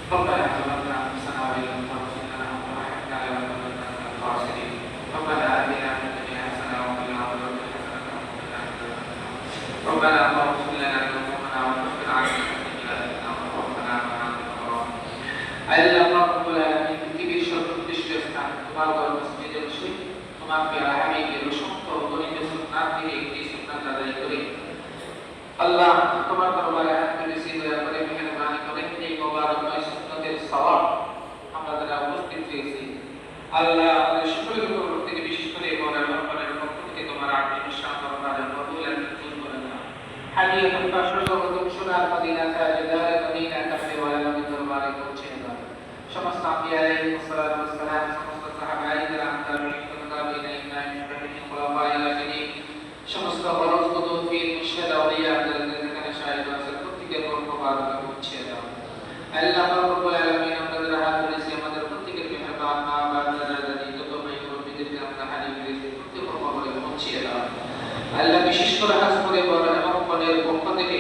ربنا ظلمنا أنفسنا وإن لم تغفر لنا وترحمنا لنكونن من الخاسرين ربنا آتنا في الدنيا حسنة وفي الآخرة حسنة وقنا عذاب النار ربنا اغفر لنا ذنوبنا وكفر عنا سيئاتنا وتوفنا مع الأبرار আল্লাহ রাব্বুল আলামিন পৃথিবীর সর্বোৎকৃষ্ট স্থান তোমার ঘর মসজিদে বসে তোমার প্রিয় হাবিবের অসংখ্য গণিত সুন্নাত থেকে একটি সুন্নাত আদায় করে আল্লাহ তোমার দরবারে হাত তুলেছি দয়া করে মেহেরবানি করে এই মোবারকময় সুন্নতের সওয়াব আমরা যারা উপস্থিত হয়েছি আল্লাহ আমাদের সকলের উপর থেকে বিশেষ করে মওলানা রব্বানের পক্ষ থেকে তোমার আটটি শান দরবারে কবুল আর মঞ্জুর করে নাও হাদিয়াতুল বাশরুল সুনার মদিনা তাজদার মদিনা কাছে ওয়ালা দরবারে পৌঁছে দাও সমস্ত আম্বিয়া আলাইহিস সালাতু ওয়াস সালাম সমস্ত সাহাবায়ে কেরাম তাবিঈন তাবিঈন ইমাম খোলাফায়ে রাশিদিন সমস্ত বরজ কুতুবীর মুর্শিদ আউলিয়া যাদের যেখানে শাহিদ আছে প্রত্যেকের কর্মবারকে পৌঁছে দাও আল্লাহ রাব্বুল আলামিন আমাদের হাত ধরেছি আমাদের প্রত্যেকের মেহেরবান মা বাবা দাদা দাদি যত ভাই মুরব্বিদেরকে আমরা হারিয়ে ফেলেছি প্রত্যেক কর্মবারে পৌঁছে দাও আল্লাহ বিশেষ করে হাজ করে বড় এবং পদের পক্ষ থেকে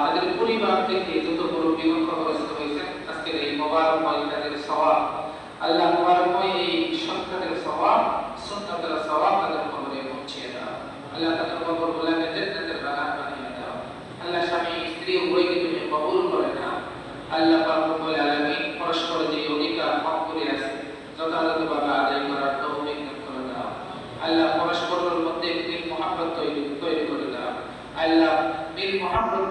তাদের পরিবার থেকে যত মুরব্বিগণ খবরস্থ হয়েছে আজকের এই মোবারকময় তাদের সওয়াব আল্লাহ মোবারকময় এই সন্তানের সওয়াব সুন্নাতের সওয়াব তাদের কবরে পৌঁছে দাও আল্লাহ তাদের কবরগুলোকে জান্নাতের বাগান বানিয়ে দাও আল্লাহ স্বামী স্ত্রী উভয়কে তুমি কবুল করে নাও আল্লাহ রাব্বুল আলামিন পরস্পর যে অধিকার হক করে আছে যথাযথভাবে আদায় করার তৌফিক দান করে দাও আল্লাহ পরস্পরের মধ্যে একটি মহব্বত তৈরি করে দাও আল্লাহ